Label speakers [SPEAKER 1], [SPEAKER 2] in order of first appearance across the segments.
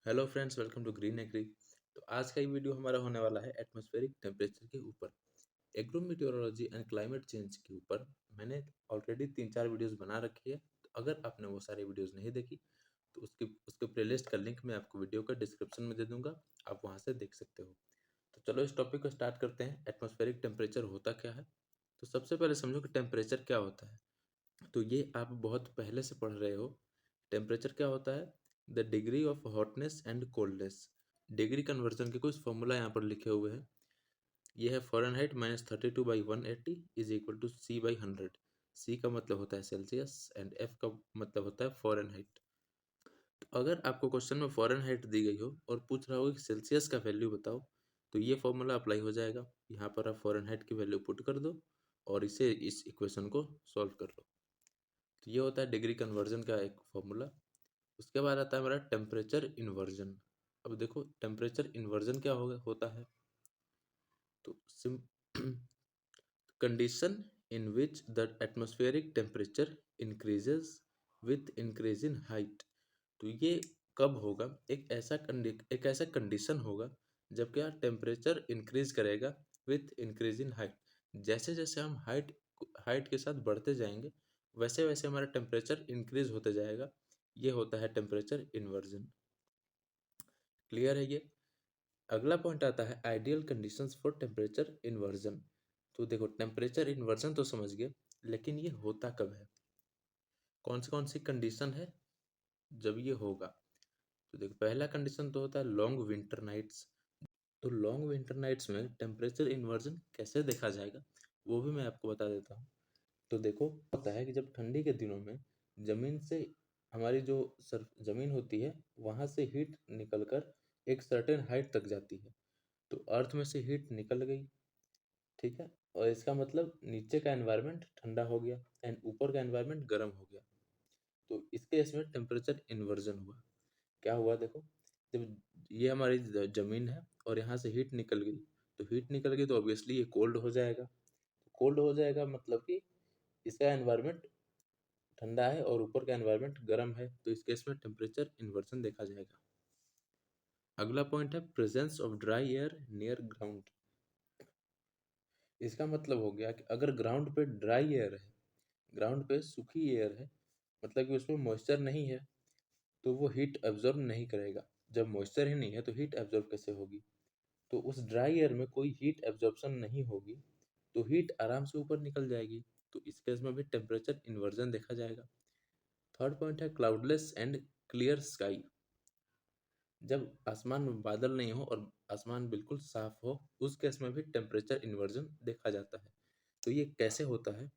[SPEAKER 1] Hello friends, welcome to green agri. तो आज का ये वीडियो हमारा होने वाला है एटमॉस्फेरिक टेम्परेचर के ऊपर, एग्रो मेटेओरोलॉजी एंड क्लाइमेट चेंज के ऊपर। मैंने ऑलरेडी 3-4 वीडियोस बना रखी है, तो अगर आपने वो सारी वीडियोस नहीं देखी तो उसके उसके प्लेलिस्ट का लिंक मैं आपको वीडियो का डिस्क्रिप्शन में दे दूंगा, आप वहाँ से देख सकते हो। तो चलो इस टॉपिक को स्टार्ट करते हैं। एटमॉस्फेरिक टेम्परेचर होता क्या है? तो सबसे पहले समझो कि टेम्परेचर क्या होता है। तो ये आप बहुत पहले से पढ़ रहे हो। टेम्परेचर क्या होता है? The degree of hotness and coldness. Degree conversion के कुछ फॉर्मूला यहाँ पर लिखे हुए हैं। ये है Fahrenheit -32/180 is equal to C/100। C का मतलब होता है सेल्सियस एंड एफ का मतलब होता है फ़ारेनहाइट। तो अगर आपको क्वेश्चन में फ़ारेनहाइट दी गई हो और पूछ रहा हो कि सेल्सियस का वैल्यू बताओ, तो ये फॉर्मूला अप्लाई हो जाएगा। यहाँ पर आप फ़ारेनहाइट की वैल्यू पुट कर दो और इस इक्वेशन को सॉल्व कर लो। तो ये होता है डिग्री कन्वर्जन का एक फॉर्मूला। उसके बाद आता है हमारा टेम्परेचर इन्वर्जन। अब देखो टेम्परेचर इन्वर्जन क्या होता है। तो SIM condition in which the atmospheric temperature increases with increase in height. तो ये कब होगा? एक ऐसा कंडीशन होगा जब क्या टेम्परेचर इंक्रीज करेगा विथ इंक्रीज इन हाइट। जैसे जैसे हम हाइट के साथ बढ़ते जाएंगे, वैसे वैसे हमारा टेम्परेचर इंक्रीज होते जाएगा। ये होता है टेम्परेचर इन्वर्जन। क्लियर है ये? अगला पॉइंट आता है ideal conditions for temperature inversion. तो देखो टेम्परेचर इन्वर्जन तो समझ गए, लेकिन ये होता कब है? कौन सी कंडीशन है जब ये होगा? तो देखो पहला कंडीशन तो होता है लॉन्ग विंटर नाइट्स। तो लॉन्ग विंटर नाइट्स में टेम्परेचर इन्वर्जन कैसे देखा जाएगा, वो भी मैं आपको बता देता हूँ। तो देखो होता है कि जब ठंडी के दिनों में जमीन से हमारी जो जमीन होती है, वहाँ से हीट निकलकर एक सर्टेन हाइट तक जाती है। तो अर्थ में से हीट निकल गई, ठीक है, और इसका मतलब नीचे का एनवायरनमेंट ठंडा हो गया एंड ऊपर का एनवायरनमेंट गर्म हो गया। तो इसके इसमें टेम्परेचर इन्वर्जन हुआ। क्या हुआ देखो, जब ये हमारी जमीन है और यहाँ से हीट निकल गई, तो हीट निकल गई तो ऑब्वियसली ये कोल्ड हो जाएगा। कोल्ड हो जाएगा मतलब कि इसका एनवायरनमेंट ठंडा है और ऊपर का एनवायरनमेंट गर्म है, तो इस केस में टेम्परेचर इन्वर्जन देखा जाएगा। अगला पॉइंट है presence of dry air near ground. इसका मतलब हो गया कि अगर ग्राउंड पे ड्राई एयर है, ग्राउंड पे सूखी एयर है, मतलब कि उसमें मॉइस्चर नहीं है, तो वो हीट एब्जॉर्ब नहीं करेगा। जब मॉइस्चर ही नहीं है तो हीट एब्जॉर्ब कैसे होगी? तो उस ड्राई एयर में कोई हीट एब्जॉर्प्शन नहीं होगी, तो हीट आराम से ऊपर निकल जाएगी। तो इस केस में भी टेम्परेचर इन्वर्जन देखा जाएगा। थर्ड पॉइंट है क्लाउडलेस एंड क्लियर स्काई। जब आसमान में बादल नहीं हो और आसमान बिल्कुल साफ हो, उस केस में भी टेम्परेचर इन्वर्जन देखा जाता है। तो ये कैसे होता है?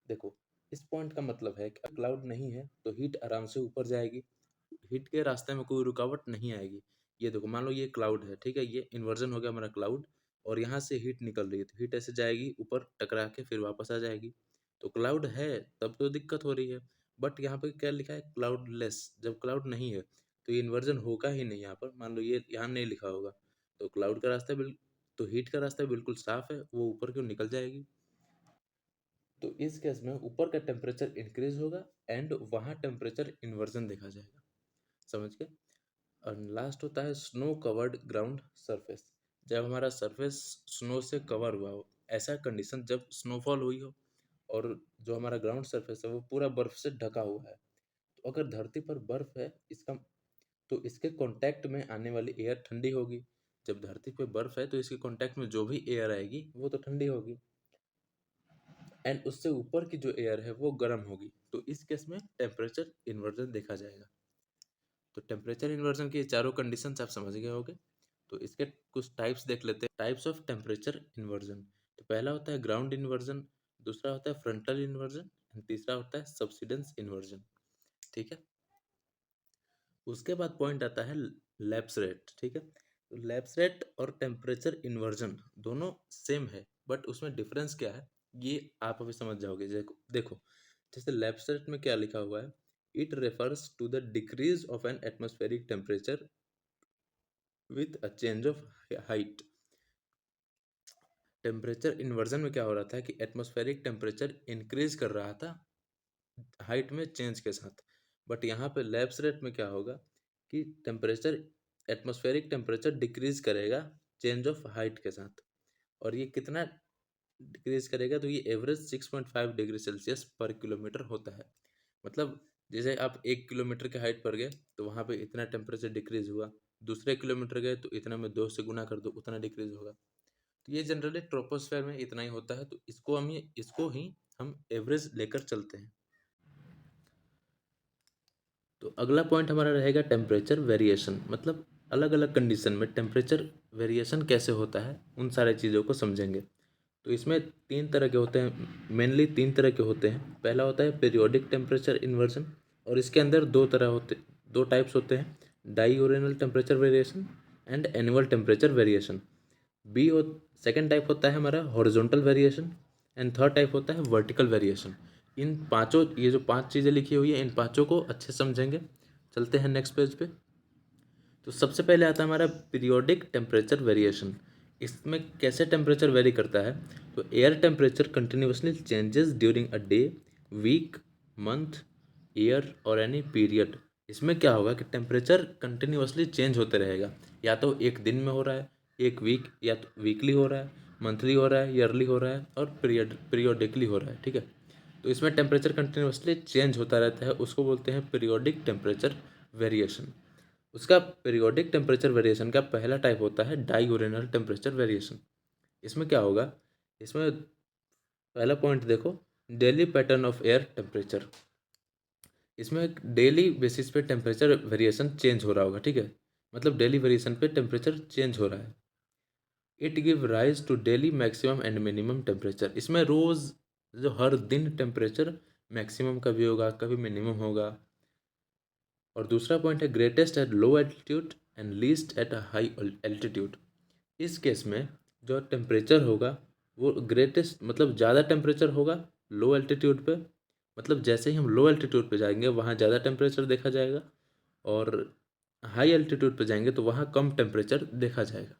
[SPEAKER 1] देखो इस पॉइंट का मतलब है कि क्लाउड नहीं है तो हीट आराम से ऊपर जाएगी, हीट के रास्ते में कोई रुकावट नहीं आएगी। ये देखो मान लो ये क्लाउड है, ठीक है, ये इन्वर्जन हो गया हमारा क्लाउड, और यहाँ से हीट निकल रही है, तो हीट ऐसे जाएगी ऊपर टकरा के फिर वापस आ जाएगी। तो क्लाउड है तब तो दिक्कत हो रही है, बट यहाँ पे क्या लिखा है? क्लाउडलेस। जब क्लाउड नहीं है तो ये इन्वर्जन होगा ही नहीं। यहाँ पर मान लो ये यहाँ नहीं लिखा होगा, तो क्लाउड का रास्ता तो हीट का रास्ता बिल्कुल साफ है, वो ऊपर क्यों निकल जाएगी। तो इस केस में ऊपर का टेम्परेचर इंक्रीज होगा एंड वहाँ टेम्परेचर इन्वर्जन देखा जाएगा। समझ गए? और लास्ट होता है स्नो कवर्ड ग्राउंड सरफेस। जब हमारा सरफेस स्नो से कवर हुआ हो, ऐसा कंडीशन जब स्नोफॉल हुई हो और जो हमारा ग्राउंड सरफेस है वो पूरा बर्फ से ढका हुआ है। तो अगर धरती पर बर्फ है, इसका तो इसके कांटेक्ट में आने वाली एयर ठंडी होगी। जब धरती पे बर्फ है तो इसके कांटेक्ट में जो भी एयर आएगी वो तो ठंडी होगी, एंड उससे ऊपर की जो एयर है वो गर्म होगी। तो इस केस में टेम्परेचर इन्वर्जन देखा जाएगा। तो टेम्परेचर इन्वर्जन की चारों कंडीशंस आप समझ गए होंगे। तो इसके कुछ टाइप्स देख लेते हैं, टाइप्स ऑफ टेम्परेचर इन्वर्जन। तो पहला होता है ग्राउंड इन्वर्जन, दूसरा होता है फ्रंटल इन्वर्जन, एंड तीसरा होता है सबसिडेंस इन्वर्जन। ठीक है, उसके बाद पॉइंट आता है लैप्स रेट। ठीक है, तो लैप्स रेट और टेम्परेचर इन्वर्जन दोनों सेम है, बट उसमें डिफरेंस क्या है ये आप अभी समझ जाओगे। देखो जैसे लैप्स रेट में क्या लिखा हुआ है, it refers to the decrease of an atmospheric temperature with a change of height. Temperature inversion में क्या हो रहा था कि एटमॉस्फेरिक टेम्परेचर इंक्रीज कर रहा था हाइट में चेंज के साथ, बट यहाँ पे लैप्स रेट में क्या होगा कि एटमॉस्फेरिक टेम्परेचर डिक्रीज करेगा चेंज ऑफ हाइट के साथ। और ये कितना डिक्रीज करेगा, तो ये एवरेज 6.5 डिग्री सेल्सियस पर किलोमीटर होता है। मतलब जैसे आप 1 किलोमीटर के हाइट पर गए तो वहाँ पे इतना टेम्परेचर डिक्रीज हुआ, दूसरे किलोमीटर गए तो इतना में 2 से गुना कर दो, उतना डिक्रीज होगा। तो ये जनरली ट्रोपोस्फेयर में इतना ही होता है, तो इसको ही हम एवरेज लेकर चलते हैं। तो अगला पॉइंट हमारा रहेगा टेम्परेचर वेरिएशन, मतलब अलग अलग कंडीशन में टेम्परेचर वेरिएशन कैसे होता है, उन सारे चीज़ों को समझेंगे। तो इसमें 3 तरह के होते हैं, मेनली 3 तरह के होते हैं। पहला होता है पीरियोडिक टेम्परेचर इन्वर्जन, और इसके अंदर 2 टाइप्स होते हैं, diurnal temperature variation and annual temperature variation. B हो सेकेंड टाइप होता है हमारा horizontal variation, and third type होता है वर्टिकल वेरिएशन। इन पांचों, ये जो 5 चीज़ें लिखी हुई है, इन पांचों को अच्छे से समझेंगे। चलते हैं नेक्स्ट पेज पे। तो सबसे पहले आता है हमारा पीरियोडिक टेम्परेचर वेरिएशन। इसमें कैसे टेम्परेचर वेरी करता है, तो air temperature continuously changes during a day, week, month, year और एनी पीरियड। इसमें क्या होगा कि टेम्परेचर कंटिन्यूसली चेंज होते रहेगा, या तो एक दिन में हो रहा है, एक वीक, या तो वीकली हो रहा है, मंथली हो रहा है, ईयरली हो रहा है, और पीरियोडिकली हो रहा है, ठीक है। तो इसमें टेम्परेचर कंटिन्यूसली चेंज होता रहता है, उसको बोलते हैं पीरियोडिक टेम्परेचर वेरिएशन। उसका पीरियोडिक टेम्परेचर वेरिएशन का पहला टाइप होता है डाइयूरेनल टेम्परेचर वेरिएशन। इसमें क्या होगा, इसमें पहला पॉइंट देखो, daily pattern of air temperature. इसमें डेली बेसिस पे टेम्परेचर वेरिएशन चेंज हो रहा होगा, ठीक है, मतलब डेली वेरिएशन पे टेम्परेचर चेंज हो रहा है। It give rise to daily maximum and minimum temperature. इसमें रोज़ जो हर दिन टेम्परेचर मैक्सिमम कभी होगा, कभी मिनिमम होगा। और दूसरा पॉइंट है greatest at low altitude and least at a high altitude. इस केस में जो टेम्परेचर होगा वो ग्रेटेस्ट, मतलब ज़्यादा टेम्परेचर होगा लो एल्टीट्यूड पे, मतलब जैसे ही हम लो एल्टीट्यूड पे जाएंगे वहाँ ज़्यादा टेम्परेचर देखा जाएगा, और हाई एल्टीट्यूड पे जाएंगे तो वहाँ कम टेम्परेचर देखा जाएगा।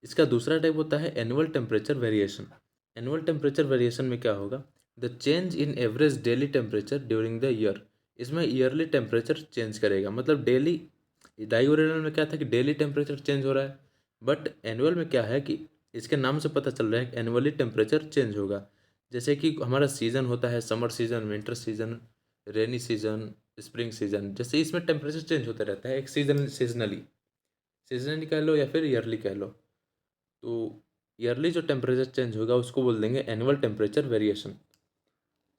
[SPEAKER 1] इसका दूसरा टाइप होता है annual temperature variation. Annual temperature variation में क्या होगा, the change in average daily temperature during the year. इसमें ईयरली टेम्परेचर चेंज करेगा, मतलब डेली, डाइयूरेनल में क्या था कि डेली टेम्परेचर चेंज हो रहा है, बट एनुअल में क्या है कि इसके नाम से पता चल रहा है कि एनुअली टेम्परेचर चेंज होगा। जैसे कि हमारा सीज़न होता है summer season, winter season, rainy season, spring season, जैसे इसमें टेम्परेचर चेंज होता रहता है, एक सीजनली कह लो या फिर ईयरली कह लो। तो ईयरली जो टेम्परेचर चेंज होगा उसको बोल देंगे एनुअल टेम्परेचर वेरिएशन।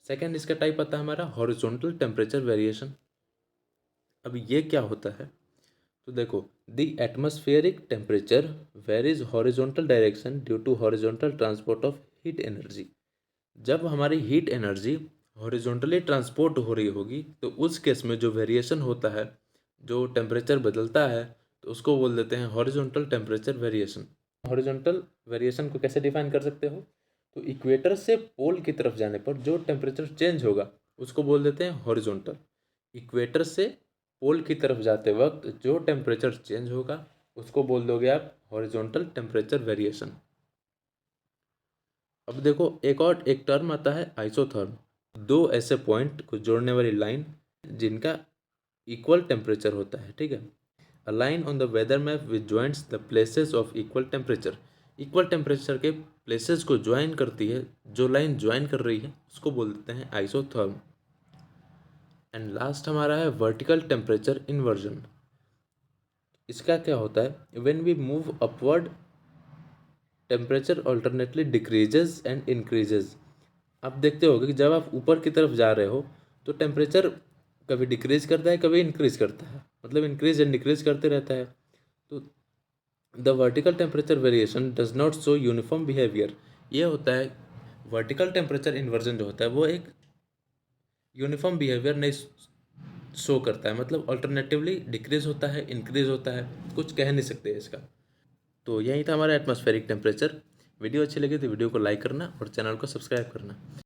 [SPEAKER 1] सेकेंड इसका टाइप आता है हमारा हॉरिजॉन्टल टेम्परेचर वेरिएशन। अब ये क्या होता है, तो देखो, the atmospheric temperature varies horizontal direction due to horizontal transport of heat energy. जब हमारी हीट एनर्जी हॉरिजॉन्टली ट्रांसपोर्ट हो रही होगी तो उस केस में जो वेरिएशन होता है, जो टेम्परेचर बदलता है, तो उसको बोल देते हैं horizontal temperature variation. Horizontal variation को कैसे डिफाइन कर सकते हो, तो इक्वेटर से पोल की तरफ जाने पर जो टेम्परेचर चेंज होगा उसको बोल देते हैं हॉरिजॉन्टल। इक्वेटर से पोल की तरफ जाते वक्त जो टेम्परेचर चेंज होगा उसको बोल दोगे आप हॉरिजॉन्टल टेम्परेचर वेरिएशन। अब देखो एक टर्म आता है आइसोथर्म, दो ऐसे पॉइंट को जोड़ने वाली लाइन जिनका इक्वल टेम्परेचर होता है, ठीक है। A line on the weather map which joints the places of equal temperature. Equal temperature के प्लेसेस को ज्वाइन करती है, जो लाइन ज्वाइन कर रही है उसको बोल देते हैं आइसोथर्म। एंड लास्ट हमारा है वर्टिकल टेम्परेचर इन्वर्जन। इसका क्या होता है, when we move upward temperature alternately decreases and increases. आप देखते होगे कि जब आप ऊपर की तरफ जा रहे हो तो टेम्परेचर कभी डिक्रीज करता है, कभी इंक्रीज करता है, मतलब इंक्रीज एंड डिक्रीज करते रहता है। तो the vertical temperature variation does not show uniform behaviour. ये होता है वर्टिकल टेम्परेचर इन्वर्जन जो होता है वो एक यूनिफॉर्म बिहेवियर नहीं शो करता है, मतलब अल्टरनेटिवली डिक्रीज होता है, इंक्रीज होता है, कुछ कह नहीं सकते इसका। तो यही था हमारा एटमॉस्फेरिक टेम्परेचर। वीडियो अच्छी लगी तो वीडियो को लाइक करना और चैनल को सब्सक्राइब करना।